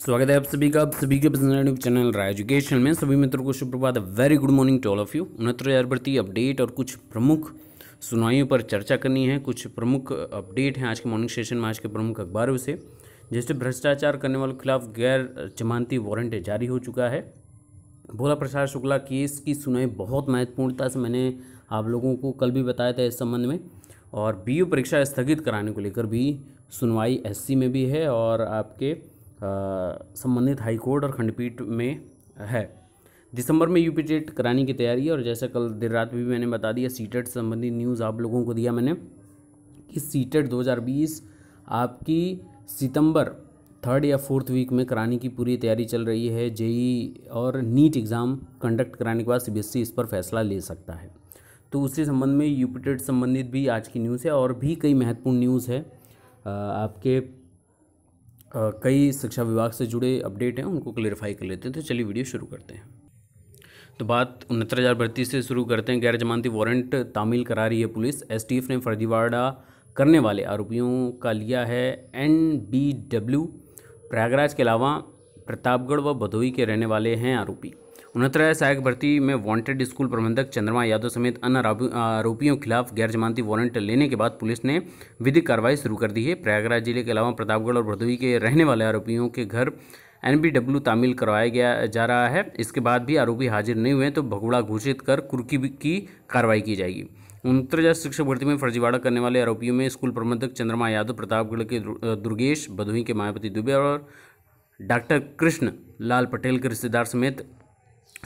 स्वागत है आप सभी के पसंदीदा यूट्यूब चैनल राय एजुकेशन में। सभी मित्रों को सुप्रभात। Very good morning to all of you. 69,000 भर्ती अपडेट और कुछ प्रमुख सुनवाइयों पर चर्चा करनी है। कुछ प्रमुख अपडेट हैं आज के मॉर्निंग सेशन में, आज के प्रमुख अखबारों से। जैसे भ्रष्टाचार करने वालों के खिलाफ गैर जमानती वारंट जारी हो चुका है। भोला प्रसाद शुक्ला केस की सुनवाई बहुत महत्वपूर्णता से मैंने आप लोगों को कल भी बताया था इस संबंध में। और बीयू परीक्षा स्थगित कराने को लेकर भी सुनवाई एससी में भी है और आपके संबंधित हाईकोर्ट और खंडपीठ में है। दिसंबर में यूपी टेट कराने की तैयारी है। और जैसा कल देर रात भी मैंने बता दिया, सीटेट संबंधी न्यूज़ आप लोगों को दिया मैंने कि सीटेट 2020 आपकी सितंबर 3rd या 4th वीक में कराने की पूरी तैयारी चल रही है। जेई और नीट एग्ज़ाम कंडक्ट कराने के बाद सीबीएसई इस पर फैसला ले सकता है। तो उसी संबंध में यूपी टेट संबंधित भी आज की न्यूज़ है और भी कई महत्वपूर्ण न्यूज़ है। आपके कई शिक्षा विभाग से जुड़े अपडेट हैं, उनको क्लेरिफाई कर लेते हैं। तो चलिए वीडियो शुरू करते हैं। तो बात 69,000 भर्ती से शुरू करते हैं। गैर जमानती वारंट तामील करा रही है पुलिस। एसटीएफ ने फर्जीवाड़ा करने वाले आरोपियों का लिया है एनबीडब्ल्यू। प्रयागराज के अलावा प्रतापगढ़ व भदोही के रहने वाले हैं आरोपी। 69,000 सहायक भर्ती में वांटेड स्कूल प्रबंधक चंद्रमा यादव समेत अन्य आरोपियों के खिलाफ गैर जमानती वारंट लेने के बाद पुलिस ने विधिक कार्रवाई शुरू कर दी है। प्रयागराज जिले के अलावा प्रतापगढ़ और भदोही के रहने वाले आरोपियों के घर एनबीडब्ल्यू तामील करवाया जा रहा है। इसके बाद भी आरोपी हाजिर नहीं हुए तो भगोड़ा घोषित कर कुर्की की कार्रवाई की जाएगी। 69,000 शिक्षक भर्ती में फर्जीवाड़ा करने वाले आरोपियों में स्कूल प्रबंधक चंद्रमा यादव, प्रतापगढ़ के दुर्गेश, भदोही के मायावती दुबे और डॉक्टर कृष्ण लाल पटेल के रिश्तेदार समेत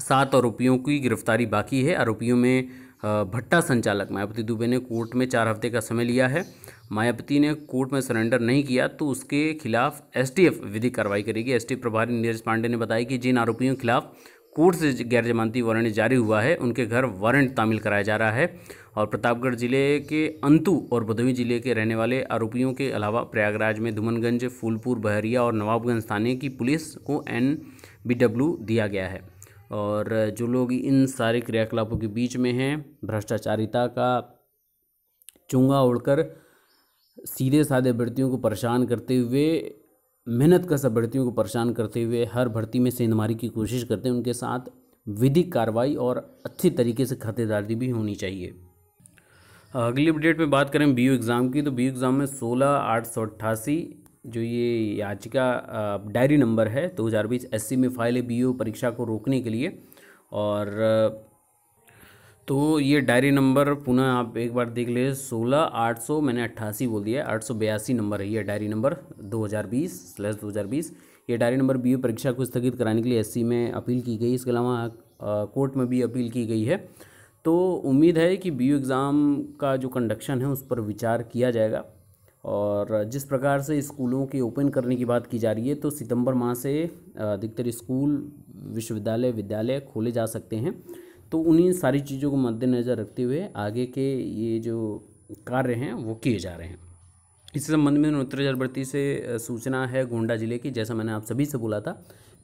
7 आरोपियों की गिरफ्तारी बाकी है। आरोपियों में भट्टा संचालक मायावती दुबे ने कोर्ट में 4 हफ्ते का समय लिया है। मायावती ने कोर्ट में सरेंडर नहीं किया तो उसके खिलाफ एसटीएफ विधिक कार्रवाई करेगी। एसटीएफ प्रभारी नीरज पांडे ने बताया कि जिन आरोपियों के खिलाफ कोर्ट से गैर जमानती वारंट जारी हुआ है उनके घर वारंट तामील कराया जा रहा है। और प्रतापगढ़ जिले के अंतु और भदोही जिले के रहने वाले आरोपियों के अलावा प्रयागराज में धुमनगंज, फूलपुर, बहरिया और नवाबगंज थाने की पुलिस को एनबीडब्ल्यू दिया गया है। और जो लोग इन सारे क्रियाकलापों के बीच में हैं, भ्रष्टाचारिता का चुंगा ओढ़कर सीधे साधे भर्तियों को परेशान करते हुए, मेहनत कश भर्तियों को परेशान करते हुए हर भर्ती में सेंधमारी की कोशिश करते हैं, उनके साथ विधिक कार्रवाई और अच्छी तरीके से खातेदारी भी होनी चाहिए। अगली अपडेट में बात करें बीयू एग्ज़ाम की, तो बीयू एग्ज़ाम में 16,888 जो ये याचिका डायरी नंबर है 2020 एससी में फाइल है बीयू परीक्षा को रोकने के लिए। और तो ये डायरी नंबर पुनः आप एक बार देख ले, 16,800 मैंने 88 बोल दिया, 882 नंबर है ये डायरी नंबर 2020/2020। ये डायरी नंबर बीयू परीक्षा को स्थगित कराने के लिए एससी में अपील की गई। इसके अलावा कोर्ट में भी अपील की गई है। तो उम्मीद है कि बीयू एग्ज़ाम का जो कंडक्शन है उस पर विचार किया जाएगा। और जिस प्रकार से स्कूलों के ओपन करने की बात की जा रही है, तो सितंबर माह से अधिकतर स्कूल, विद्यालय खोले जा सकते हैं। तो उन्हीं सारी चीज़ों को मद्देनज़र रखते हुए आगे के ये जो कार्य हैं वो किए जा रहे हैं। इस संबंध में 69,000 भर्ती से सूचना है गोंडा जिले की। जैसा मैंने आप सभी से बोला था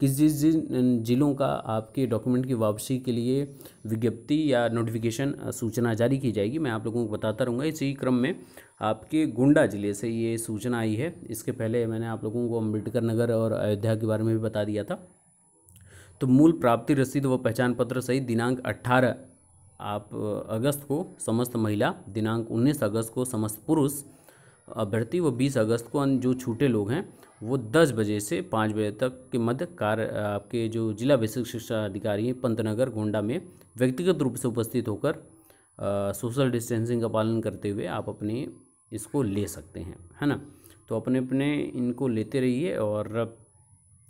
कि जिन जिलों का आपके डॉक्यूमेंट की वापसी के लिए विज्ञप्ति या नोटिफिकेशन सूचना जारी की जाएगी, मैं आप लोगों को बताता रहूँगा। इसी क्रम में आपके गोंडा जिले से ये सूचना आई है। इसके पहले मैंने आप लोगों को अम्बेडकर नगर और अयोध्या के बारे में भी बता दिया था। तो मूल प्राप्ति रसीद व पहचान पत्र सहित दिनांक 18 अगस्त को समस्त महिला, दिनांक 19 अगस्त को समस्त पुरुष अभ्यर्थी व 20 अगस्त को जो छूटे लोग हैं वो 10 बजे से 5 बजे तक के मध्य आपके जो जिला बेसिक शिक्षा अधिकारी हैं पंतनगर गोंडा में व्यक्तिगत रूप से उपस्थित होकर सोशल डिस्टेंसिंग का पालन करते हुए आप अपने इसको ले सकते हैं, है ना। तो अपने इनको लेते रहिए। और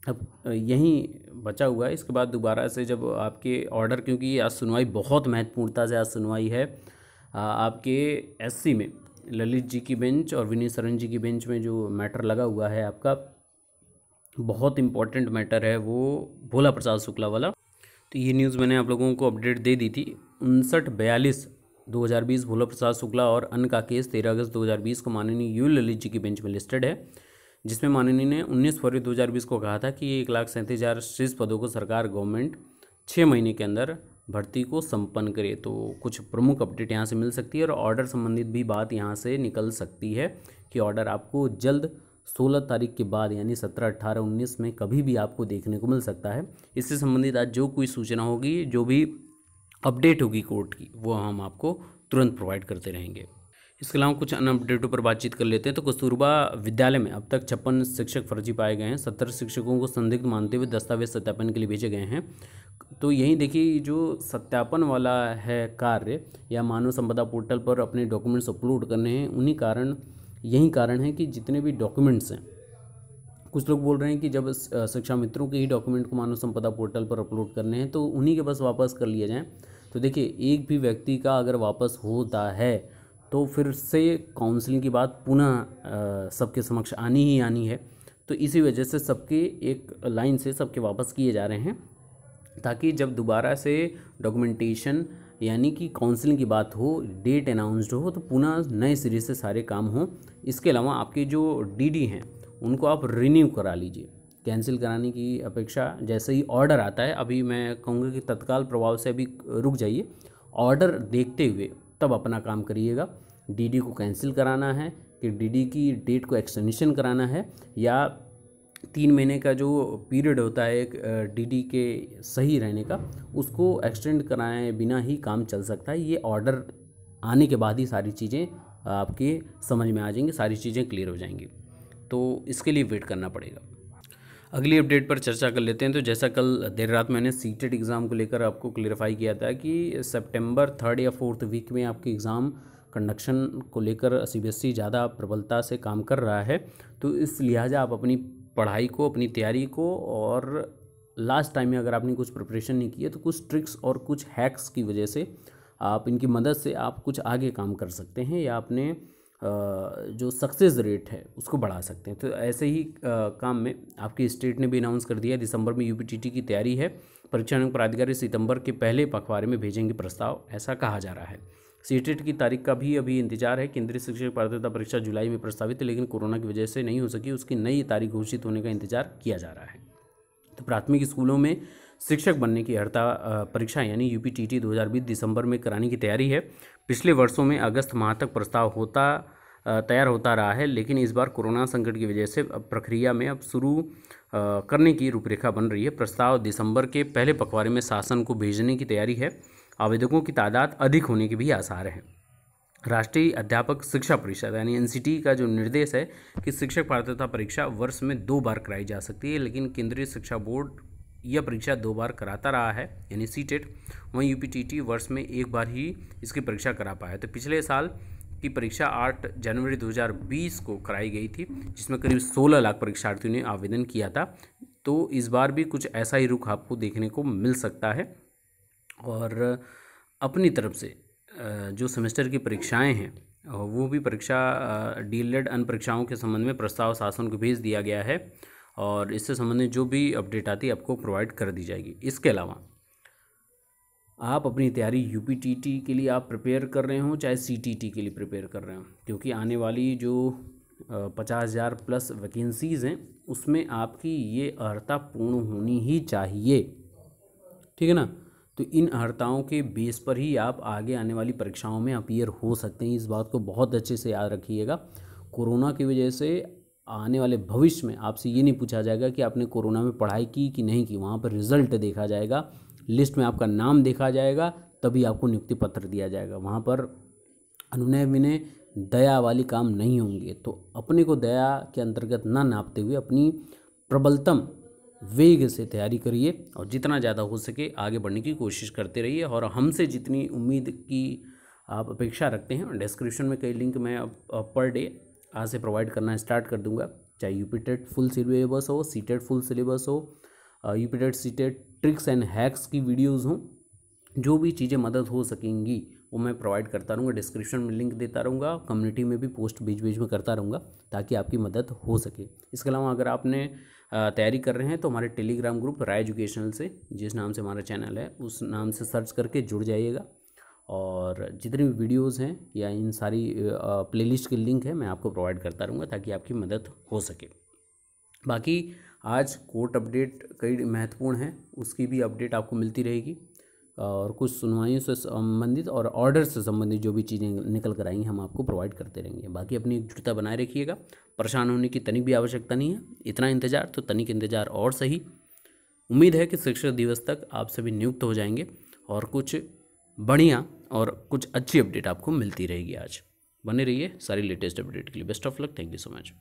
अब यहीं बचा हुआ है, इसके बाद दोबारा से जब आपके ऑर्डर, क्योंकि आज सुनवाई बहुत महत्वपूर्णता से आज सुनवाई है आपके एससी में ललित जी की बेंच और विनीत सरन जी की बेंच में जो मैटर लगा हुआ है आपका, बहुत इम्पॉर्टेंट मैटर है वो भोला प्रसाद शुक्ला वाला। तो ये न्यूज़ मैंने आप लोगों को अपडेट दे दी थी। 59/42/2020 भोला प्रसाद शुक्ला और अन्य का केस 13 अगस्त 2020 को माननीय यू ललित जी की बेंच में लिस्टेड है, जिसमें माननीय ने 19 फरवरी 2020 को कहा था कि 1,37,000 शीर्ष पदों को सरकार गवर्नमेंट 6 महीने के अंदर भर्ती को संपन्न करे। तो कुछ प्रमुख अपडेट यहाँ से मिल सकती है और ऑर्डर संबंधित भी बात यहाँ से निकल सकती है कि ऑर्डर आपको जल्द 16 तारीख के बाद यानी 17, 18, 19 में कभी भी आपको देखने को मिल सकता है। इससे संबंधित आज जो कोई सूचना होगी, जो भी अपडेट होगी कोर्ट की, वो हम आपको तुरंत प्रोवाइड करते रहेंगे। इसके अलावा कुछ अन्य अपडेटों पर बातचीत कर लेते हैं। तो कस्तूरबा विद्यालय में अब तक 56 शिक्षक फर्जी पाए गए हैं। 70 शिक्षकों को संदिग्ध मानते हुए दस्तावेज सत्यापन के लिए भेजे गए हैं। तो यहीं देखिए, जो सत्यापन वाला है कार्य या मानव संपदा पोर्टल पर अपने डॉक्यूमेंट्स अपलोड करने हैं, यही कारण है कि जितने भी डॉक्यूमेंट्स हैं, कुछ लोग बोल रहे हैं कि जब शिक्षा मित्रों के ही डॉक्यूमेंट को मानव संपदा पोर्टल पर अपलोड करने हैं तो उन्हीं के बस वापस कर लिए जाएं। तो देखिए, एक भी व्यक्ति का अगर वापस होता है तो फिर से काउंसलिंग की बात पुनः सबके समक्ष आनी ही आनी है। तो इसी वजह से सबके एक लाइन से सबके वापस किए जा रहे हैं, ताकि जब दोबारा से डॉक्यूमेंटेशन यानी कि काउंसलिंग की बात हो, डेट अनाउंस्ड हो, तो पुनः नए सिरे से सारे काम हों। इसके अलावा आपके जो डीडी हैं उनको आप रिन्यू करा लीजिए। कैंसिल कराने की अपेक्षा जैसे ही ऑर्डर आता है, अभी मैं कहूँगा कि तत्काल प्रभाव से अभी रुक जाइए, ऑर्डर देखते हुए तब अपना काम करिएगा। डीडी को कैंसिल कराना है कि डीडी की डेट को एक्सटेंशन कराना है, या 3 महीने का जो पीरियड होता है एक डीडी के सही रहने का, उसको एक्सटेंड कराए बिना ही काम चल सकता है। ये ऑर्डर आने के बाद ही सारी चीज़ें आपके समझ में आ जाएंगी, सारी चीज़ें क्लियर हो जाएंगी। तो इसके लिए वेट करना पड़ेगा। अगली अपडेट पर चर्चा कर लेते हैं। तो जैसा कल देर रात मैंने सीटेट एग्ज़ाम को लेकर आपको क्लियरिफाई किया था कि सितंबर 3rd या 4th वीक में आपके एग्ज़ाम कंडक्शन को लेकर सीबीएसई ज़्यादा प्रबलता से काम कर रहा है। तो इस लिहाजा आप अपनी पढ़ाई को, अपनी तैयारी को, और लास्ट टाइम में अगर आपने कुछ प्रिपरेशन नहीं की है तो कुछ ट्रिक्स और कुछ हैक्स की वजह से आप इनकी मदद से आप कुछ आगे काम कर सकते हैं, या अपने जो सक्सेस रेट है उसको बढ़ा सकते हैं। तो ऐसे ही काम में आपकी स्टेट ने भी अनाउंस कर दिया, दिसंबर में यूपीटीटी की तैयारी है। परीक्षा प्राधिकारी सितंबर के पहले पखवाड़े में भेजेंगे प्रस्ताव, ऐसा कहा जा रहा है। सीटेट की तारीख का भी अभी इंतजार है। केंद्रीय शिक्षक पात्रता परीक्षा जुलाई में प्रस्तावित है, लेकिन कोरोना की वजह से नहीं हो सकी। उसकी नई तारीख घोषित होने का इंतजार किया जा रहा है। तो प्राथमिक स्कूलों में शिक्षक बनने की अर्हता परीक्षा यानी यूपीटीटी 2020 दिसंबर में कराने की तैयारी है। पिछले वर्षों में अगस्त माह तक प्रस्ताव तैयार होता रहा है, लेकिन इस बार कोरोना संकट की वजह से प्रक्रिया में अब शुरू करने की रूपरेखा बन रही है। प्रस्ताव दिसंबर के पहले पखवाड़े में शासन को भेजने की तैयारी है। आवेदकों की तादाद अधिक होने के भी आसार हैं। राष्ट्रीय अध्यापक शिक्षा परिषद यानी एनसीटी का जो निर्देश है कि शिक्षक पात्रता परीक्षा वर्ष में 2 बार कराई जा सकती है, लेकिन केंद्रीय शिक्षा बोर्ड यह परीक्षा 2 बार कराता रहा है यानी सीटेट। वहीं यूपीटीटी वर्ष में 1 बार ही इसकी परीक्षा करा पाया। तो पिछले साल की परीक्षा 8 जनवरी 2020 को कराई गई थी, जिसमें करीब 16 लाख परीक्षार्थियों ने आवेदन किया था। तो इस बार भी कुछ ऐसा ही रुख आपको देखने को मिल सकता है। और अपनी तरफ से जो सेमेस्टर की परीक्षाएं हैं वो भी परीक्षा डीएलएड अन्य परीक्षाओं के संबंध में प्रस्ताव शासन को भेज दिया गया है, और इससे संबंधित जो भी अपडेट आती है आपको प्रोवाइड कर दी जाएगी। इसके अलावा आप अपनी तैयारी यूपीटीटी के लिए आप प्रिपेयर कर रहे हो, चाहे सीटीटी के लिए प्रिपेयर कर रहे हो, क्योंकि आने वाली जो 50,000 प्लस वैकेंसीज़ हैं उसमें आपकी ये अर्हता पूर्ण होनी ही चाहिए, ठीक है ना। तो इन अर्हताओं के बेस पर ही आप आगे आने वाली परीक्षाओं में अपीयर हो सकते हैं। इस बात को बहुत अच्छे से याद रखिएगा। कोरोना की वजह से आने वाले भविष्य में आपसे ये नहीं पूछा जाएगा कि आपने कोरोना में पढ़ाई की कि नहीं की, वहाँ पर रिजल्ट देखा जाएगा, लिस्ट में आपका नाम देखा जाएगा, तभी आपको नियुक्ति पत्र दिया जाएगा। वहाँ पर अनुनय विनय दया वाली काम नहीं होंगे। तो अपने को दया के अंतर्गत ना नापते हुए अपनी प्रबलतम वेग से तैयारी करिए और जितना ज़्यादा हो सके आगे बढ़ने की कोशिश करते रहिए। और हमसे जितनी उम्मीद की आप अपेक्षा रखते हैं, डिस्क्रिप्शन में कई लिंक मैं अब पर डे आज से प्रोवाइड करना स्टार्ट कर दूंगा, चाहे यूपीटेट फुल सिलेबस हो, सीटेट फुल सिलेबस हो, UPTET CTET tricks and hacks की वीडियोज़ हों, जो भी चीज़ें मदद हो सकेंगी वो मैं प्रोवाइड करता रहूँगा। डिस्क्रिप्शन में लिंक देता रहूँगा, कम्युनिटी में भी पोस्ट बीच बीच में करता रहूँगा ताकि आपकी मदद हो सके। इसके अलावा अगर आपने तैयारी कर रहे हैं तो हमारे टेलीग्राम ग्रुप राय एजुकेशनल से, जिस नाम से हमारा चैनल है उस नाम से सर्च करके जुड़ जाइएगा। और जितनी भी वीडियोज़ हैं या इन सारी प्लेलिस्ट के लिंक है मैं आपको प्रोवाइड करता रहूँगा ताकि आपकी मदद हो सके। बाकी आज कोर्ट अपडेट कई महत्वपूर्ण हैं, उसकी भी अपडेट आपको मिलती रहेगी। और कुछ सुनवाइयों से संबंधित और ऑर्डर से संबंधित जो भी चीज़ें निकल कर आएंगी हम आपको प्रोवाइड करते रहेंगे। बाकी अपनी एकजुटता बनाए रखिएगा, परेशान होने की तनिक भी आवश्यकता नहीं है। इतना इंतज़ार तो तनिक इंतज़ार और सही। उम्मीद है कि शिक्षक दिवस तक आप सभी नियुक्त हो जाएंगे और कुछ बढ़िया और कुछ अच्छी अपडेट आपको मिलती रहेगी। आज बने रहिए सारी लेटेस्ट अपडेट के लिए। Best of luck, thank you so much.